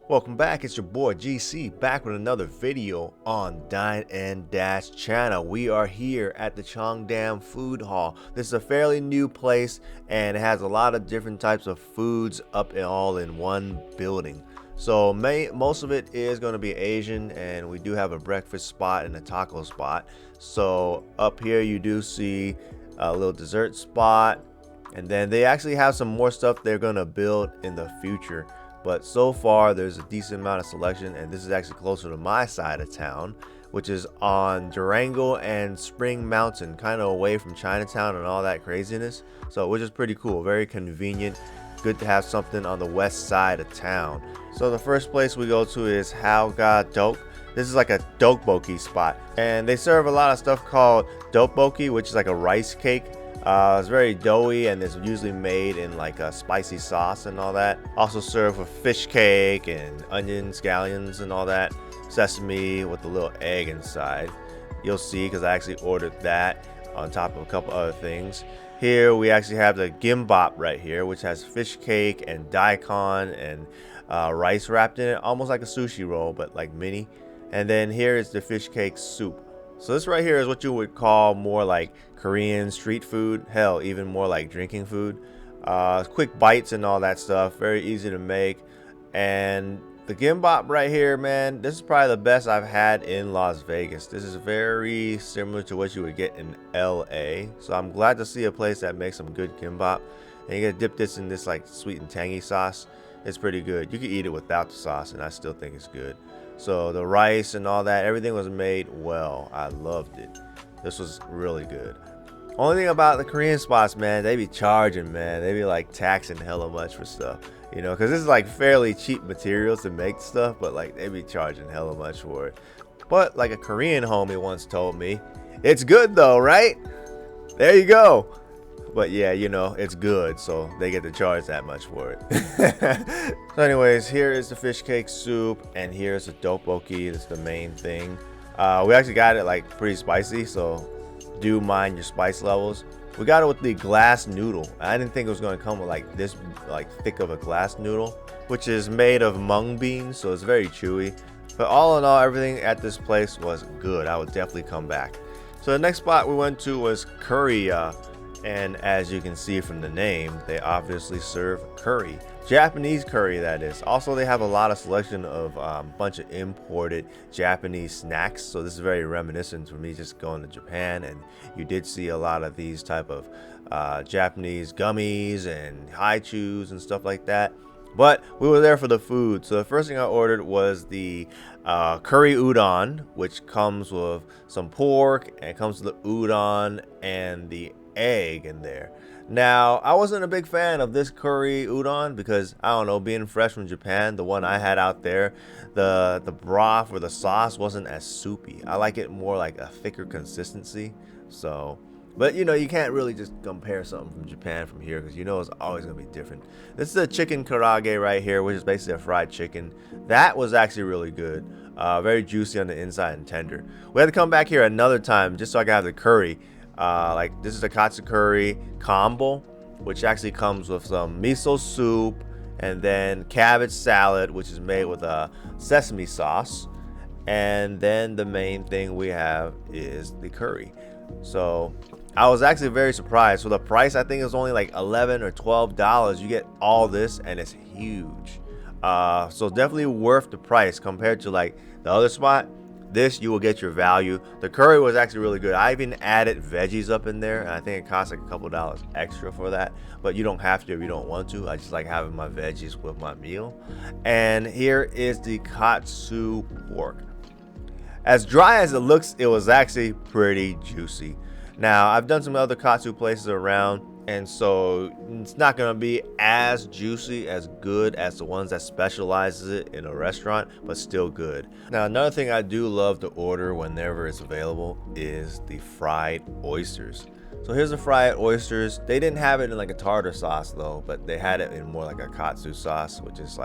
Welcome back, it's your boy GC back with another video on Dine and Dash channel. We are here at the Cheongdam Food Hall. This is a fairly new place and it has a lot of different types of foods up and all in one building. So most of it is going to be Asian, and we do have a breakfast spot and a taco spot. So up here you do see a little dessert spot, and then they actually have some more stuff they're going to build in the future. But so far there's a decent amount of selection, and this is actually closer to my side of town, which is on Durango and Spring Mountain, kind of away from Chinatown and all that craziness. So which is pretty cool, very convenient, good to have something on the west side of town. So the first place we go to is Hal Ga Tteok. This is like a tteokbokki spot, and they serve a lot of stuff called tteokbokki, which is like a rice cake. It's very doughy, and it's usually made in like a spicy sauce and all that. Also served with fish cake and onions, scallions and all that. Sesame with a little egg inside. You'll see, because I actually ordered that on top of a couple other things. Here we actually have the gimbap right here, which has fish cake and daikon and rice wrapped in it, almost like a sushi roll, but like mini. And then here is the fish cake soup. So this right here is what you would call more like Korean street food. Hell, even more like drinking food. Quick bites and all that stuff. Very easy to make. And the gimbap right here, man, this is probably the best I've had in Las Vegas. This is very similar to what you would get in LA. So I'm glad to see a place that makes some good gimbap. And you gotta dip this in this like sweet and tangy sauce. It's pretty good. You can eat it without the sauce, and I still think it's good. So the rice and all that, everything was made well. I loved it. This was really good. Only thing about the Korean spots, man, they be charging, man. They be like taxing hella much for stuff, you know, because this is like fairly cheap materials to make stuff, but like they be charging hella much for it. But like a Korean homie once told me, it's good though, right? There you go. But yeah, you know, it's good, so they get to charge that much for it. So anyways, here is the fish cake soup, and here's the tteokbokki. That's the main thing. We actually got it like pretty spicy, so do mind your spice levels. We got it with the glass noodle. I didn't think it was going to come with like this like thick of a glass noodle, which is made of mung beans, so it's very chewy. But all in all, everything at this place was good. I would definitely come back. So the next spot we went to was Curry. And as you can see from the name, they obviously serve curry. Japanese curry, that is. Also, they have a lot of selection of a bunch of imported Japanese snacks. So this is very reminiscent for me just going to Japan. And you did see a lot of these type of Japanese gummies and haichus and stuff like that. But we were there for the food. So the first thing I ordered was the curry udon, which comes with some pork, and it comes with the udon and the egg in there. Now, I wasn't a big fan of this curry udon because, I don't know, being fresh from Japan, the one I had out there, the broth or the sauce wasn't as soupy. I like it more like a thicker consistency. So, but you know, you can't really just compare something from Japan from here, because you know it's always going to be different. This is a chicken karaage right here, which is basically a fried chicken. That was actually really good. Very juicy on the inside and tender. We had to come back here another time just so I could have the curry. Like this is the katsu curry combo, which actually comes with some miso soup and then cabbage salad, which is made with a sesame sauce. And then the main thing we have is the curry. So I was actually very surprised. For the price, I think it was only like $11 or $12. You get all this, and it's huge. So definitely worth the price compared to like the other spot. This, you will get your value. The curry was actually really good. I even added veggies up in there, and I think it cost like a couple dollars extra for that, but you don't have to if you don't want to. I just like having my veggies with my meal. And here is the katsu pork. As dry as it looks, it was actually pretty juicy. Now, I've done some other katsu places around, and so it's not going to be as juicy, as good as the ones that specializes it in a restaurant, but still good. Now, another thing I do love to order whenever it's available is the fried oysters. So here's the fried oysters. They didn't have it in like a tartar sauce though, but they had it in more like a katsu sauce, which is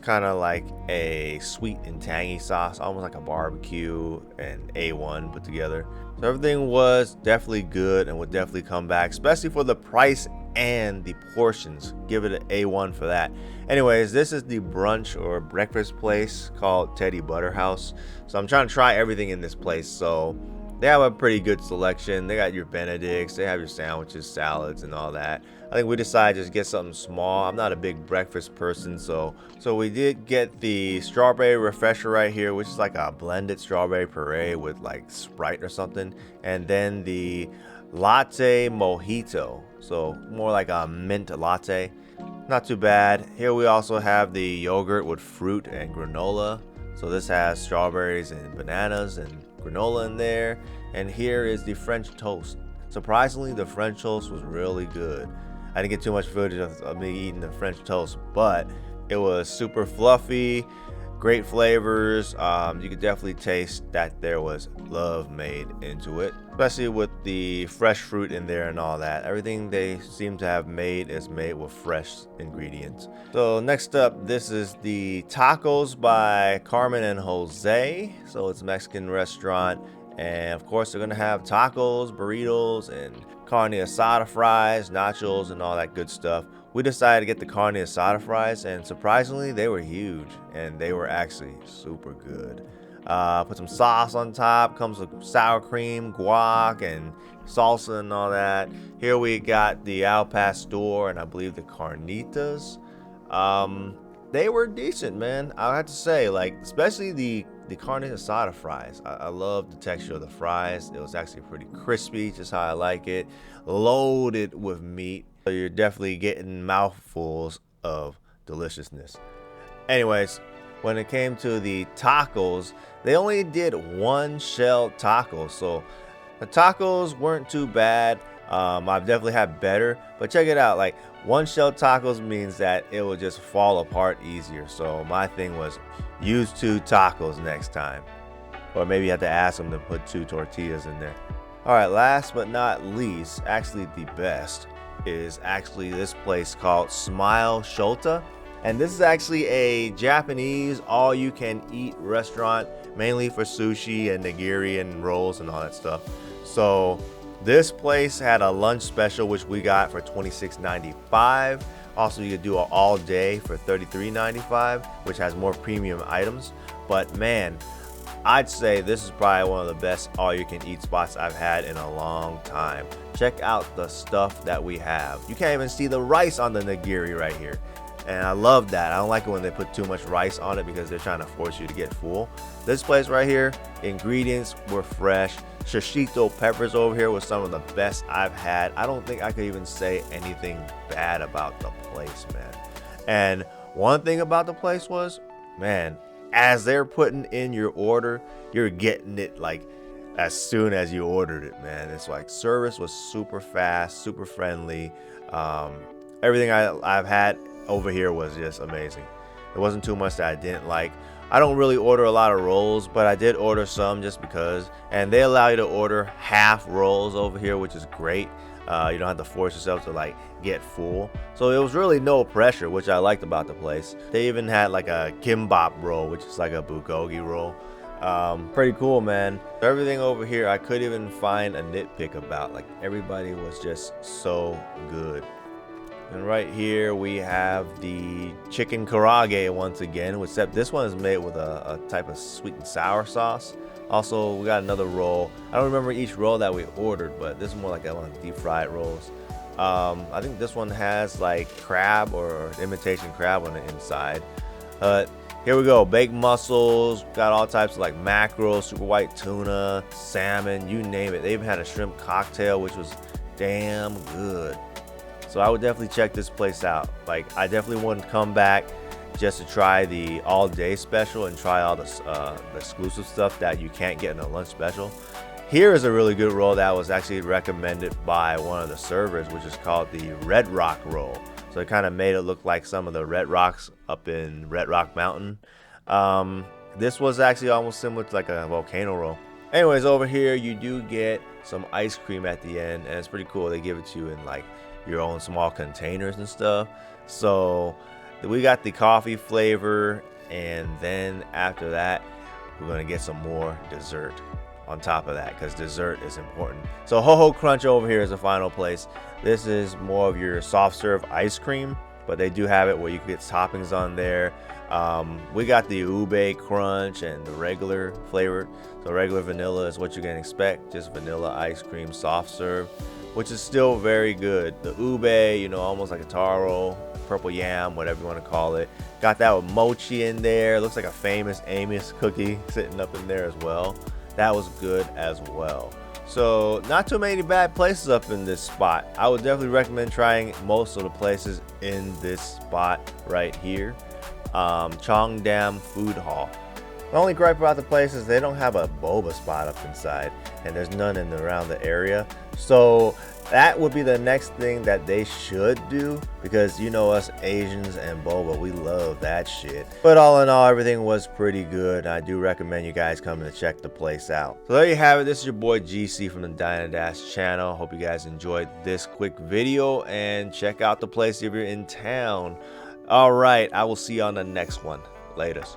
kind of like a sweet and tangy sauce, almost like a barbecue and A1 put together. So everything was definitely good and would definitely come back, especially for the price and the portions. Give it an A1 for that. Anyways, this is the brunch or breakfast place called Teddy Butter House. So I'm trying to try everything in this place. So they have a pretty good selection. They got your Benedicts, they have your sandwiches, salads, and all that. I think we decided to just get something small. I'm not a big breakfast person, so we did get the strawberry refresher right here, which is like a blended strawberry puree with like Sprite or something, and then the latte mojito, so more like a mint latte. Not too bad. Here we also have the yogurt with fruit and granola. So this has strawberries and bananas and granola in there. And here is the French toast. Surprisingly, the French toast was really good. I didn't get too much footage of me eating the French toast, but it was super fluffy, great flavors. You could definitely taste that there was love made into it, especially with the fresh fruit in there and all that. Everything they seem to have made is made with fresh ingredients. So next up, this is the tacos by Carmen and Jose. So it's a Mexican restaurant, and of course they're gonna have tacos, burritos, and carne asada fries, nachos, and all that good stuff. We decided to get the carne asada fries, and surprisingly they were huge and they were actually super good. Put some sauce on top, comes with sour cream, guac, and salsa and all that. Here we got the al pastor and I believe the carnitas. They were decent, man. I have to say, like, especially the carne asada fries. I love the texture of the fries. It was actually pretty crispy, just how I like it. Loaded with meat. So you're definitely getting mouthfuls of deliciousness. Anyways, when it came to the tacos, they only did one shell taco. So the tacos weren't too bad. I've definitely had better, but check it out. Like, one shell tacos means that it will just fall apart easier. So my thing was use 2 tacos next time, or maybe you have to ask them to put 2 tortillas in there. All right, last but not least, actually the best, is actually this place called Smile Shota. And this is actually a Japanese all-you-can-eat restaurant, mainly for sushi and nigiri and rolls and all that stuff. So this place had a lunch special, which we got for $26.95. Also, you could do an all day for $33.95, which has more premium items. But man, I'd say this is probably one of the best all-you-can-eat spots I've had in a long time. Check out the stuff that we have. You can't even see the rice on the nigiri right here. And I love that. I don't like it when they put too much rice on it because they're trying to force you to get full. This place right here, ingredients were fresh. Shishito peppers over here was some of the best I've had. I don't think I could even say anything bad about the place, man. And one thing about the place was, man, as they're putting in your order, you're getting it like as soon as you ordered it, man. It's like service was super fast, super friendly. Everything I've had over here was just amazing. There wasn't too much that I didn't like. I don't really order a lot of rolls, but I did order some just because. And they allow you to order half rolls over here, which is great. You don't have to force yourself to like get full. So it was really no pressure, which I liked about the place. They even had like a kimbap roll, which is like a bulgogi roll. Pretty cool, man. Everything over here I couldn't even find a nitpick about. Like, everybody was just so good. And right here we have the chicken karaage once again, except this one is made with a type of sweet and sour sauce. Also, we got another roll. I don't remember each roll that we ordered, but this is more like one of the deep fried rolls. I think this one has like crab or imitation crab on the inside. Here we go, baked mussels, got all types of like mackerel, super white tuna, salmon, you name it. They even had a shrimp cocktail, which was damn good. So I would definitely check this place out. Like, I definitely wouldn't come back just to try the all day special and try all the exclusive stuff that you can't get in the lunch special. Here is a really good roll that was actually recommended by one of the servers, which is called the Red Rock roll. So it kind of made it look like some of the red rocks up in Red Rock Mountain. This was actually almost similar to like a volcano roll. Anyways, over here you do get some ice cream at the end, and it's pretty cool. They give it to you in like your own small containers and stuff. So we got the coffee flavor, and then after that we're gonna get some more dessert on top of that, because dessert is important. So Ho Ho Crunch over here is the final place. This is more of your soft serve ice cream, but but they do have it where you can get toppings on there. We got the ube crunch and the regular flavored. So regular vanilla is what you can expect, just vanilla ice cream soft serve, which is still very good. The ube, you know, almost like a taro, purple yam, whatever you want to call it. Got that with mochi in there. Looks like a famous Amos cookie sitting up in there as well. That was good as well. So not too many bad places up in this spot. I would definitely recommend trying most of the places in this spot right here. Cheongdam Food Hall. The only gripe about the place is they don't have a boba spot up inside, and there's none in around the area. So that would be the next thing that they should do, because you know us Asians and boba, we love that shit. But all in all, everything was pretty good. I do recommend you guys coming to check the place out. So there you have it. This is your boy GC from the Dine and Dash channel. Hope you guys enjoyed this quick video, and check out the place if you're in town. All right, I will see you on the next one. Laters.